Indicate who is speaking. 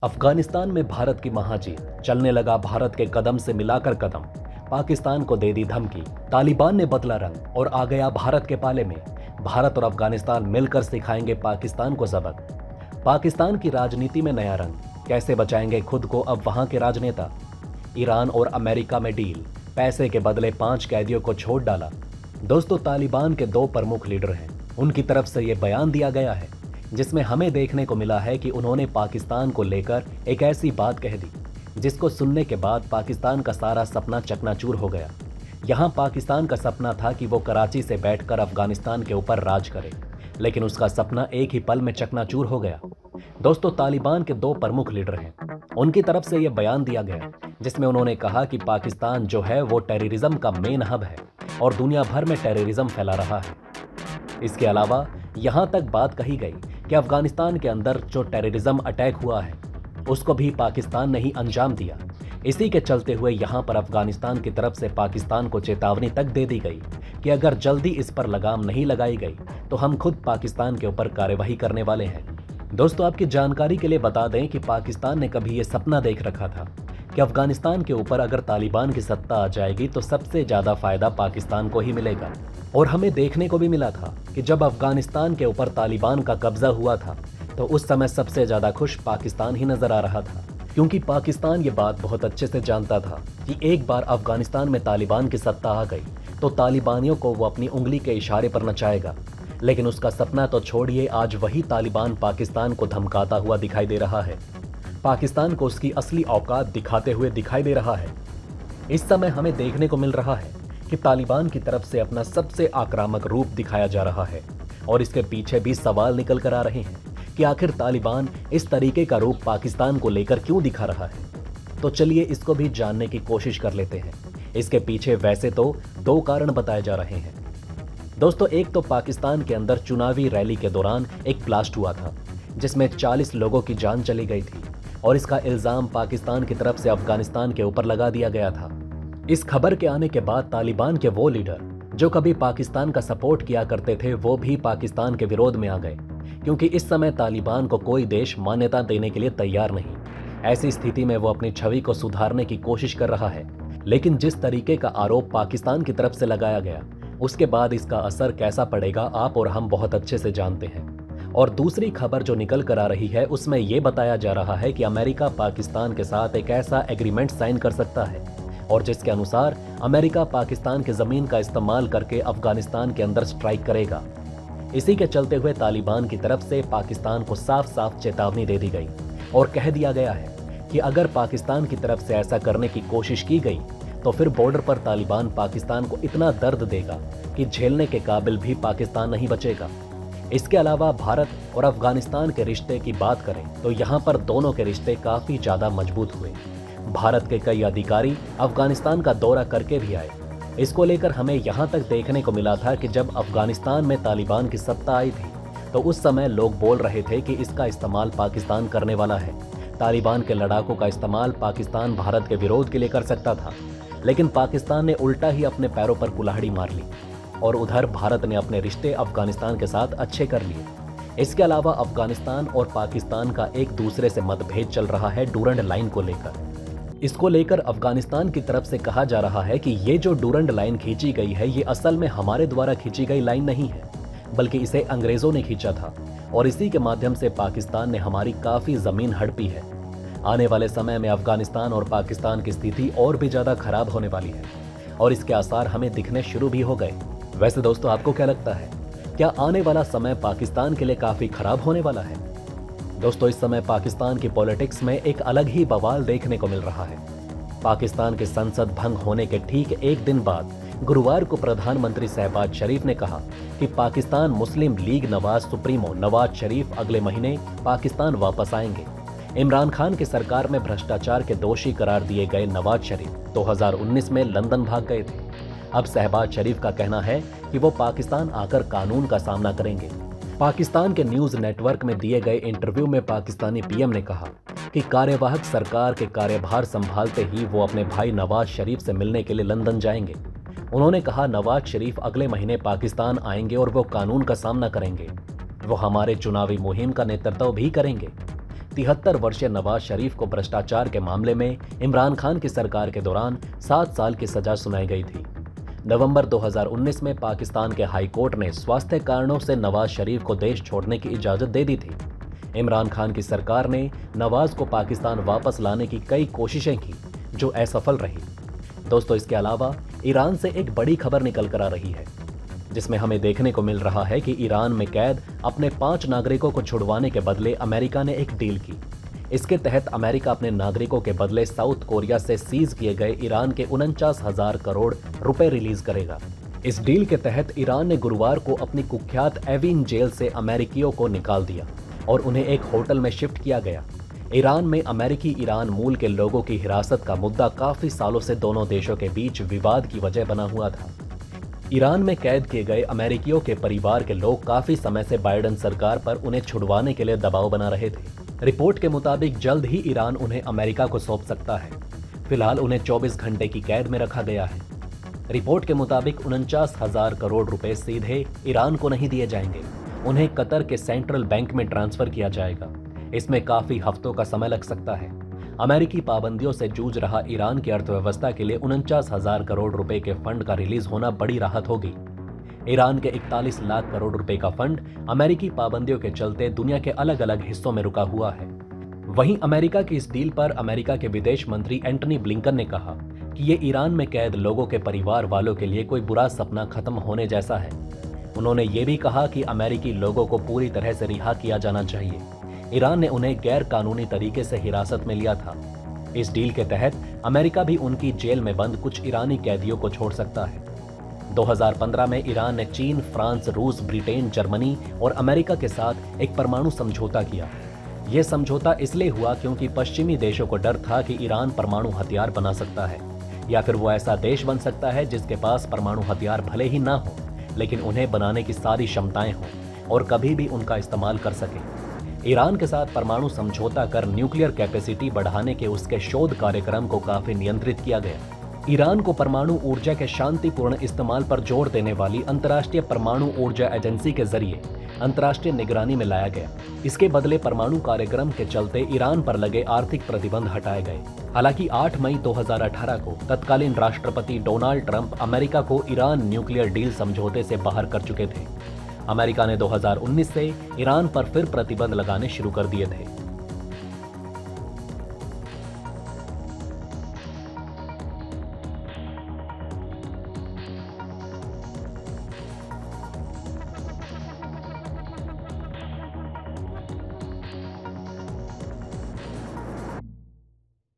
Speaker 1: अफगानिस्तान में भारत की महाजीत, चलने लगा भारत के कदम से मिलाकर कदम। पाकिस्तान को दे दी धमकी, तालिबान ने बदला रंग और आ गया भारत के पाले में। भारत और अफगानिस्तान मिलकर सिखाएंगे पाकिस्तान को सबक। पाकिस्तान की राजनीति में नया रंग, कैसे बचाएंगे खुद को अब वहां के राजनेता। ईरान और अमेरिका में डील, पैसे के बदले 5 कैदियों को छोड़ डाला। दोस्तों, तालिबान के 2 प्रमुख लीडर हैं, उनकी तरफ से ये बयान दिया गया है जिसमें हमें देखने को मिला है कि उन्होंने पाकिस्तान को लेकर एक ऐसी बात कह दी जिसको सुनने के बाद पाकिस्तान का सारा सपना चकनाचूर हो गया। यहाँ पाकिस्तान का सपना था कि वो कराची से बैठकर अफगानिस्तान के ऊपर राज करे, लेकिन उसका सपना एक ही पल में चकनाचूर हो गया। दोस्तों, तालिबान के 2 प्रमुख लीडर हैं, उनकी तरफ से यह बयान दिया गया जिसमें उन्होंने कहा कि पाकिस्तान जो है वो टेररिज्म का मेन हब है और दुनिया भर में टेररिज्म फैला रहा है। इसके अलावा यहां तक बात कही गई कि अफगानिस्तान के अंदर जो टेररिज्म अटैक हुआ है उसको भी पाकिस्तान ने ही अंजाम दिया। इसी के चलते हुए यहां पर अफगानिस्तान की तरफ से पाकिस्तान को चेतावनी तक दे दी गई कि अगर जल्दी इस पर लगाम नहीं लगाई गई तो हम खुद पाकिस्तान के ऊपर कार्यवाही करने वाले हैं। दोस्तों, आपकी जानकारी के लिए बता दें कि पाकिस्तान ने कभी ये सपना देख रखा था कि अफगानिस्तान के ऊपर अगर तालिबान की सत्ता आ जाएगी तो सबसे ज्यादा फायदा पाकिस्तान को ही मिलेगा। और हमें देखने को भी मिला था कि जब अफगानिस्तान के ऊपर तालिबान का कब्जा हुआ था तो उस समय सबसे ज्यादा खुश पाकिस्तान ही नजर आ रहा था, क्योंकि पाकिस्तान ये बात बहुत अच्छे से जानता था कि एक बार अफगानिस्तान में तालिबान की सत्ता आ गई तो तालिबानियों को वो अपनी उंगली के इशारे पर नचाएगा। लेकिन उसका सपना तो छोड़िए, आज वही तालिबान पाकिस्तान को धमकाता हुआ दिखाई दे रहा है, पाकिस्तान को उसकी असली औकात दिखाते हुए दिखाई दे रहा है। इस समय हमें देखने को मिल रहा है कि तालिबान की तरफ से अपना सबसे आक्रामक रूप दिखाया जा रहा है और इसके पीछे भी सवाल निकल कर आ रहे हैं कि आखिर तालिबान इस तरीके का रूप पाकिस्तान को लेकर क्यों दिखा रहा है। तो चलिए इसको भी जानने की कोशिश कर लेते हैं। इसके पीछे वैसे तो 2 कारण बताए जा रहे हैं। दोस्तों, एक तो पाकिस्तान के अंदर चुनावी रैली के दौरान एक ब्लास्ट हुआ था जिसमें 40 लोगों की जान चली गई थी और इसका इल्जाम पाकिस्तान की तरफ से अफगानिस्तान के ऊपर लगा दिया गया था। इस खबर के आने के बाद तालिबान के वो लीडर जो कभी पाकिस्तान का सपोर्ट किया करते थे वो भी पाकिस्तान के विरोध में आ गए, क्योंकि इस समय तालिबान को कोई देश मान्यता देने के लिए तैयार नहीं। ऐसी स्थिति में वो अपनी छवि को सुधारने की कोशिश कर रहा है, लेकिन जिस तरीके का आरोप पाकिस्तान की तरफ से लगाया गया उसके बाद इसका असर कैसा पड़ेगा आप और हम बहुत अच्छे से जानते हैं। और दूसरी खबर जो निकल कर आ रही है उसमें यह बताया जा रहा है कि अमेरिका पाकिस्तान के साथ एक ऐसा एग्रीमेंट साइन कर सकता है और जिसके अनुसार अमेरिका पाकिस्तान की जमीन का इस्तेमाल करके अफगानिस्तान के अंदर स्ट्राइक करेगा। इसी के चलते हुए तालिबान की तरफ से पाकिस्तान को साफ साफ चेतावनी दे दी गई और कह दिया गया है कि अगर पाकिस्तान की तरफ से ऐसा करने की कोशिश की गई तो फिर बॉर्डर पर तालिबान पाकिस्तान को इतना दर्द देगा कि झेलने के काबिल भी पाकिस्तान नहीं बचेगा। इसके अलावा भारत और अफगानिस्तान के रिश्ते की बात करें तो यहाँ पर दोनों के रिश्ते काफी ज्यादा मजबूत हुए। भारत के कई अधिकारी अफगानिस्तान का दौरा करके भी आए। इसको लेकर हमें यहाँ तक देखने को मिला था कि जब अफगानिस्तान में तालिबान की सत्ता आई थी तो उस समय लोग बोल रहे थे कि इसका इस्तेमाल पाकिस्तान करने वाला है। तालिबान के लड़ाकों का इस्तेमाल पाकिस्तान भारत के विरोध के लिए कर सकता था, लेकिन पाकिस्तान ने उल्टा ही अपने पैरों पर कुल्हाड़ी मार ली और उधर भारत ने अपने रिश्ते अफगानिस्तान के साथ अच्छे कर लिए। इसके अलावा अफगानिस्तान और पाकिस्तान का एक दूसरे से मतभेद चल रहा है डूरंड लाइन को लेकर। इसको लेकर अफगानिस्तान की तरफ से कहा जा रहा है कि ये जो डूरंड लाइन खींची गई है ये असल में हमारे द्वारा खींची गई लाइन नहीं है, बल्कि इसे अंग्रेजों ने खींचा था और इसी के माध्यम से पाकिस्तान ने हमारी काफी जमीन हड़पी है। आने वाले समय में अफगानिस्तान और पाकिस्तान की स्थिति और भी ज्यादा खराब होने वाली है और इसके आसार हमें दिखने शुरू भी हो गए। वैसे दोस्तों, आपको क्या लगता है, क्या आने वाला समय पाकिस्तान के लिए काफी खराब होने वाला है? दोस्तों, इस समय पाकिस्तान की पॉलिटिक्स में एक अलग ही बवाल देखने को मिल रहा है। पाकिस्तान के संसद भंग होने के ठीक एक दिन बाद गुरुवार को प्रधानमंत्री शहबाज शरीफ ने कहा कि पाकिस्तान मुस्लिम लीग नवाज सुप्रीमो नवाज शरीफ अगले महीने पाकिस्तान वापस आएंगे। इमरान खान की सरकार में भ्रष्टाचार के दोषी करार दिए गए नवाज शरीफ 2019 में लंदन भाग गए थे। अब शहबाज शरीफ का कहना है कि वो पाकिस्तान आकर कानून का सामना करेंगे। पाकिस्तान के न्यूज नेटवर्क में दिए गए इंटरव्यू में पाकिस्तानी पीएम ने कहा कि कार्यवाहक सरकार के कार्यभार संभालते ही वो अपने भाई नवाज शरीफ से मिलने के लिए लंदन जाएंगे। उन्होंने कहा, नवाज शरीफ अगले महीने पाकिस्तान आएंगे और वो कानून का सामना करेंगे। वो हमारे चुनावी मुहिम का नेतृत्व भी करेंगे। 73 वर्षीय नवाज शरीफ को भ्रष्टाचार के मामले में इमरान खान की सरकार के दौरान 7 साल की सजा सुनाई गई थी। नवंबर 2019 में पाकिस्तान के हाई कोर्ट ने स्वास्थ्य कारणों से नवाज शरीफ को देश छोड़ने की इजाजत दे दी थी। इमरान खान की सरकार ने नवाज को पाकिस्तान वापस लाने की कई कोशिशें की, जो असफल रही। दोस्तों, इसके अलावा ईरान से एक बड़ी खबर निकल कर आ रही है, जिसमें हमें देखने को मिल रहा है कि ईरान में कैद अपने 5 नागरिकों को छुड़वाने के बदले अमेरिका ने एक डील की। इसके तहत अमेरिका अपने नागरिकों के बदले साउथ कोरिया से सीज किए गए ईरान के 49,000 करोड़ रुपए रिलीज करेगा। इस डील के तहत ईरान ने गुरुवार को अपनी कुख्यात एविन जेल से अमेरिकियों को निकाल दिया और उन्हें एक होटल में शिफ्ट किया गया। ईरान में अमेरिकी ईरान मूल के लोगों की हिरासत का मुद्दा काफी सालों से दोनों देशों के बीच विवाद की वजह बना हुआ था। ईरान में कैद किए गए अमेरिकियों के परिवार के लोग काफी समय से बाइडेन सरकार पर उन्हें छुड़वाने के लिए दबाव बना रहे थे। रिपोर्ट के मुताबिक जल्द ही ईरान उन्हें अमेरिका को सौंप सकता है। फिलहाल उन्हें 24 घंटे की कैद में रखा गया है। रिपोर्ट के मुताबिक 49,000 करोड़ रुपए सीधे ईरान को नहीं दिए जाएंगे, उन्हें कतर के सेंट्रल बैंक में ट्रांसफर किया जाएगा। इसमें काफी हफ्तों का समय लग सकता है। अमेरिकी पाबंदियों से जूझ रहा ईरान की अर्थव्यवस्था के लिए 49,000 करोड़ रुपए के फंड का रिलीज होना बड़ी राहत होगी। ईरान के 41 लाख करोड़ रुपए का फंड अमेरिकी पाबंदियों के चलते दुनिया के अलग अलग हिस्सों में रुका हुआ है। वहीं अमेरिका की इस डील पर अमेरिका के विदेश मंत्री एंटनी ब्लिंकन ने कहा कि ये ईरान में कैद लोगों के परिवार वालों के लिए कोई बुरा सपना खत्म होने जैसा है। उन्होंने ये भी कहा कि अमेरिकी लोगों को पूरी तरह से रिहा किया जाना चाहिए। ईरान ने उन्हें गैर कानूनी तरीके से हिरासत में लिया था। इस डील के तहत अमेरिका भी उनकी जेल में बंद कुछ ईरानी कैदियों को छोड़ सकता है। 2015 में ईरान ने चीन, फ्रांस, रूस, ब्रिटेन, जर्मनी और अमेरिका के साथ एक परमाणु समझौता किया। यह समझौता इसलिए हुआ क्योंकि पश्चिमी देशों को डर था कि ईरान परमाणु हथियार बना सकता है, या फिर वो ऐसा देश बन सकता है जिसके पास परमाणु हथियार भले ही ना हो, लेकिन उन्हें बनाने की सारी क्षमताएं हों और कभी भी उनका इस्तेमाल कर सकें। ईरान के साथ परमाणु समझौता कर न्यूक्लियर कैपेसिटी बढ़ाने के उसके शोध कार्यक्रम को काफी नियंत्रित किया गया। ईरान को परमाणु ऊर्जा के शांतिपूर्ण इस्तेमाल पर जोर देने वाली अंतर्राष्ट्रीय परमाणु ऊर्जा एजेंसी के जरिए अंतर्राष्ट्रीय निगरानी में लाया गया। इसके बदले परमाणु कार्यक्रम के चलते ईरान पर लगे आर्थिक प्रतिबंध हटाए गए। हालांकि 8 मई 2018 को तत्कालीन राष्ट्रपति डोनाल्ड ट्रंप अमेरिका को ईरान न्यूक्लियर डील समझौते से बाहर कर चुके थे। अमेरिका ने 2019 से ईरान पर फिर प्रतिबंध लगाने शुरू कर दिए थे।